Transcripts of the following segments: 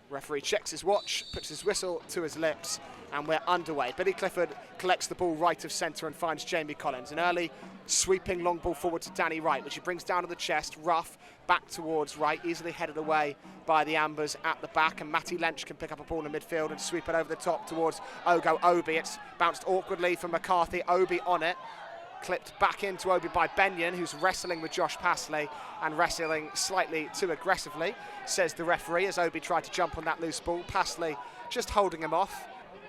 Referee checks his watch, puts his whistle to his lips, and we're underway. Billy Clifford collects the ball right of centre and finds Jamie Collins. An early sweeping long ball forward to Danny Wright, which he brings down to the chest, rough, back towards Wright, easily headed away by the Ambers at the back, and Matty Lench can pick up a ball in midfield and sweep it over the top towards Ogo Obi. It's bounced awkwardly from McCarthy, Obi on it. Clipped back into Obi by Benyon, who's wrestling with Josh Passley and wrestling slightly too aggressively, says the referee, as Obi tried to jump on that loose ball. Passley just holding him off,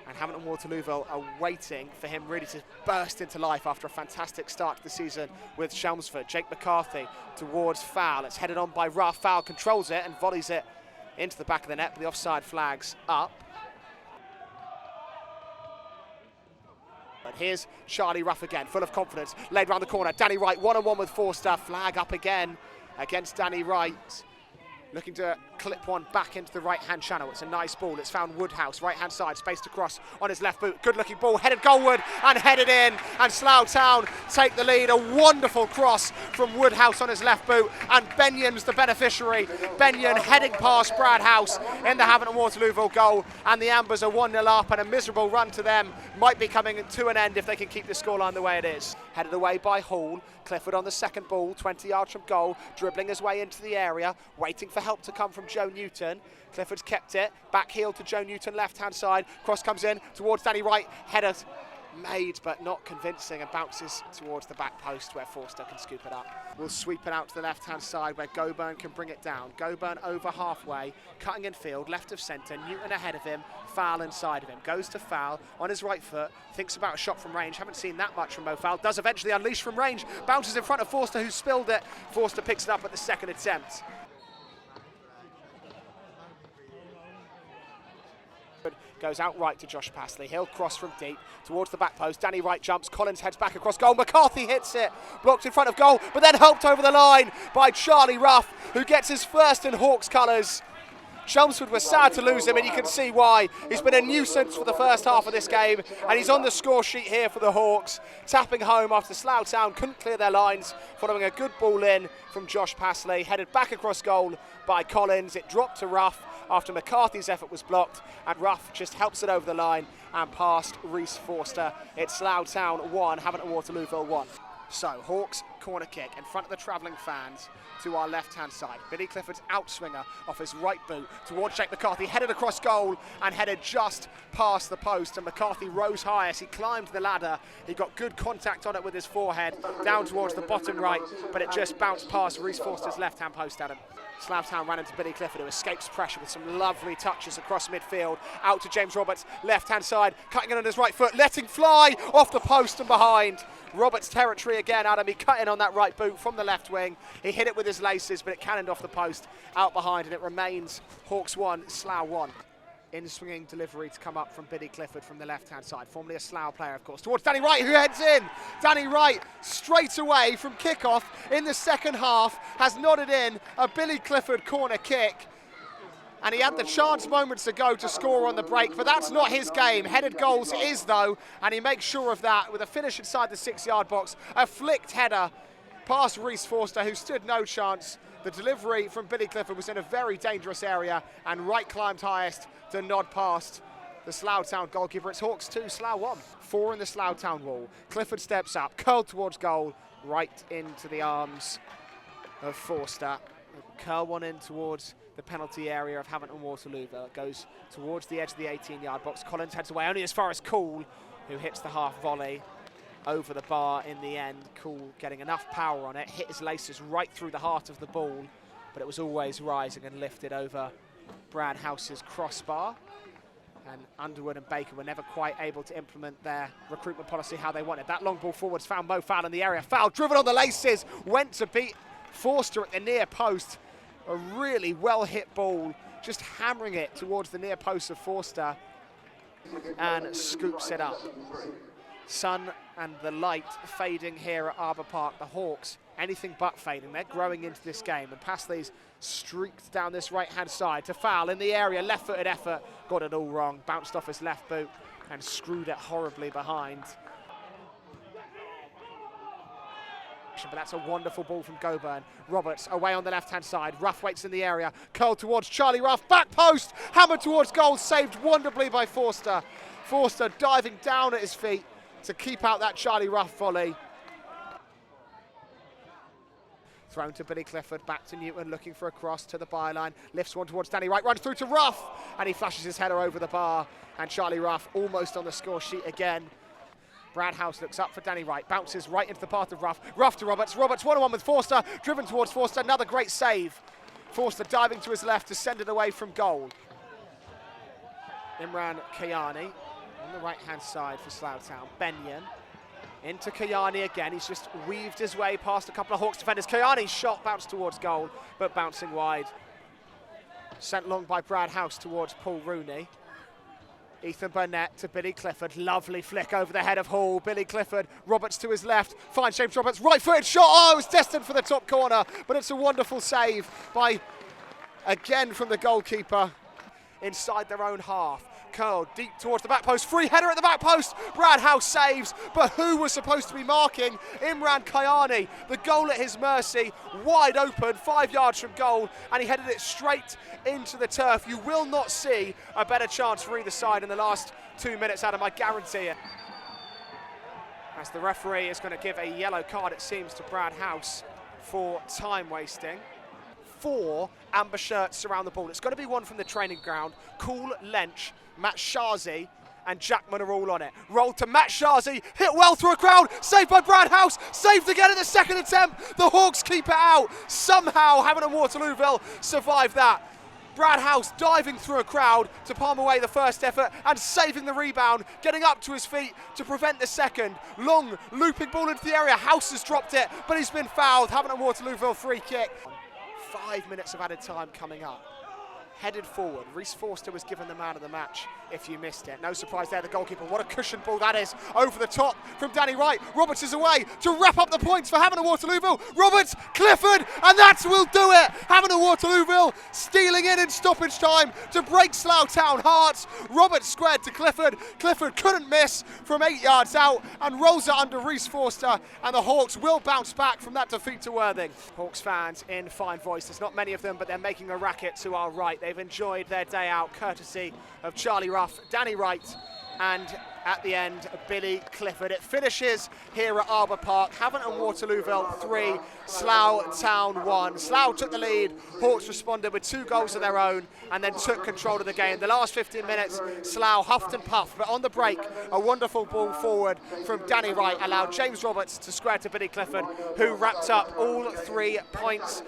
and Hamilton Waterlooville are waiting for him really to burst into life after a fantastic start to the season with Chelmsford. Jake McCarthy towards Fowl. It's headed on by Ruff. Fowl controls it and volleys it into the back of the net, but the offside flag's up. But here's Charlie Ruff again, full of confidence, laid round the corner. Danny Wright one-on-one with Forster, flag up again against Danny Wright. Looking to clip one back into the right-hand channel. It's a nice ball. It's found Woodhouse, right-hand side, spaced across on his left boot. Good-looking ball, headed goalward and headed in. And Slough Town take the lead. A wonderful cross from Woodhouse on his left boot. And Benyon's the beneficiary. Benyon heading past Brad House in the Hamilton Waterlooville goal. And the Ambers are 1-0 up, and a miserable run to them might be coming to an end if they can keep the scoreline the way it is. Headed away by Hall. Clifford on the second ball, 20 yards from goal, dribbling his way into the area, waiting for help to come from Joe Newton. Clifford's kept it, back heel to Joe Newton, left-hand side. Cross comes in towards Danny Wright, header made but not convincing, and bounces towards the back post where Forster can scoop it up. We'll sweep it out to the left-hand side where Goburn can bring it down. Goburn over halfway, cutting in field, left of centre, Newton ahead of him, Fowl inside of him. Goes to Fowl on his right foot, thinks about a shot from range. Haven't seen that much from Mo Fowl. Does eventually unleash from range, bounces in front of Forster, who spilled it. Forster picks it up at the second attempt. Goes out right to Josh Passley. He'll cross from deep towards the back post. Danny Wright jumps. Collins heads back across goal. McCarthy hits it. Blocked in front of goal, but then helped over the line by Charlie Ruff, who gets his first in Hawks colours. Chelmsford was sad to lose him, and you can see why. He's been a nuisance for the first half of this game, and he's on the score sheet here for the Hawks, tapping home after Slough Town couldn't clear their lines, following a good ball in from Josh Passley, headed back across goal by Collins. It dropped to Ruff after McCarthy's effort was blocked, and Ruff just helps it over the line and past Reece Forster. It's Slough Town 1, Hamilton Waterlooville 1. So, Hawks corner kick in front of the travelling fans to our left-hand side. Billy Clifford's outswinger off his right boot towards Jake McCarthy, headed across goal and headed just past the post, and McCarthy rose high as he climbed the ladder. He got good contact on it with his forehead down towards the bottom right, but it just bounced past Reece Forster's left-hand post at him. Slough Town ran into Billy Clifford, who escapes pressure with some lovely touches across midfield. Out to James Roberts, left-hand side, cutting it on his right foot, letting fly off the post and behind. Roberts' territory again, Adam. He cut in on that right boot from the left wing. He hit it with his laces, but it cannoned off the post out behind, and it remains Hawks 1, Slough 1. In-swinging delivery to come up from Billy Clifford from the left-hand side. Formerly a Slough player, of course, towards Danny Wright, who heads in. Danny Wright, straight away from kick-off in the second half, has nodded in a Billy Clifford corner kick. And he had the chance moments ago to score on the break, but that's not his game. Headed goals is, though, and he makes sure of that with a finish inside the 6-yard box. A flicked header past Reece Forster, who stood no chance. The delivery from Billy Clifford was in a very dangerous area, and Wright climbed highest to nod past the Slough Town goalkeeper. It's Hawks 2, Slough 1. 4 in the Slough Town wall. Clifford steps up, curled towards goal, right into the arms of Forster. Curl one in towards the penalty area of Hamilton Waterlooville. It goes towards the edge of the 18-yard box. Collins heads away only as far as Cool, who hits the half volley over the bar in the end. Cool getting enough power on it, hit his laces right through the heart of the ball, but it was always rising and lifted over Brad House's crossbar. And Underwood and Baker were never quite able to implement their recruitment policy how they wanted. That long ball forwards found Mo Fowl in the area. Fowl driven on the laces, went to beat Forster at the near post. A really well-hit ball, just hammering it towards the near post of Forster, and scoops it up. Sun and the light fading here at Arbour Park. The Hawks, anything but fading. They're growing into this game, and Passley's streaked down this right-hand side to Fowl in the area. Left-footed effort, got it all wrong. Bounced off his left boot and screwed it horribly behind. possession, but that's a wonderful ball from Goburn. Roberts away on the left-hand side. Ruff waits in the area. Curled towards Charlie Ruff. Back post. Hammered towards goal. Saved wonderfully by Forster. Forster diving down at his feet to keep out that Charlie Ruff volley. Thrown to Billy Clifford, back to Newton, looking for a cross to the byline. Lifts one towards Danny Wright, runs through to Ruff, and he flashes his header over the bar. And Charlie Ruff almost on the score sheet again. Brad House looks up for Danny Wright, bounces right into the path of Ruff. Ruff to Roberts, Roberts one-on-one with Forster, driven towards Forster, another great save. Forster diving to his left to send it away from goal. Imran Kayani on the right-hand side for Slough Town. Benyon into Kayani again. He's just weaved his way past a couple of Hawks defenders. Kayani's shot bounced towards goal, but bouncing wide. Sent long by Brad House towards Paul Rooney. Ethan Burnett to Billy Clifford. Lovely flick over the head of Hall. Billy Clifford, Roberts to his left. Finds James Roberts, right-footed shot. Oh, it was destined for the top corner, but it's a wonderful save by, again, from the goalkeeper inside their own half. Curled deep towards the back post, free header at the back post. Brad House saves, but who was supposed to be marking? Imran Kayani, the goal at his mercy, wide open, 5 yards from goal, and he headed it straight into the turf. You will not see a better chance for either side in the last 2 minutes, Adam, I guarantee it. As the referee is going to give a yellow card, it seems, to Brad House for time wasting. 4 amber shirts surround the ball. It's going to be one from the training ground. Cool Lench, Matt Shazi and Jackman are all on it. Roll to Matt Shazi, hit well through a crowd, saved by Brad House, saved again in the second attempt. The Hawks keep it out. Somehow Havant and Waterlooville survive that. Brad House diving through a crowd to palm away the first effort and saving the rebound, getting up to his feet to prevent the second. Long looping ball into the area. House has dropped it, but he's been fouled. Havant and Waterlooville free kick. 5 minutes of added time coming up. Headed forward. Reece Forster was given the man of the match if you missed it. No surprise there, the goalkeeper. What a cushion ball that is. Over the top from Danny Wright. Roberts is away to wrap up the points for Havant and Waterlooville. Roberts, Clifford, and that will do it. Havant and Waterlooville stealing in stoppage time to break Slough Town hearts. Roberts squared to Clifford. Clifford couldn't miss from 8 yards out and rolls it under Reece Forster, and the Hawks will bounce back from that defeat to Worthing. Hawks fans in fine voice. There's not many of them, but they're making a racket to our right. They've enjoyed their day out courtesy of Charlie Ruff, Danny Wright, and at the end, Billy Clifford. It finishes here at Arbour Park. Havant and Waterlooville 3, Slough Town 1. Slough took the lead. Hawks responded with 2 goals of their own and then took control of the game. The last 15 minutes, Slough huffed and puffed, but on the break, a wonderful ball forward from Danny Wright allowed James Roberts to square to Billy Clifford, who wrapped up all 3 points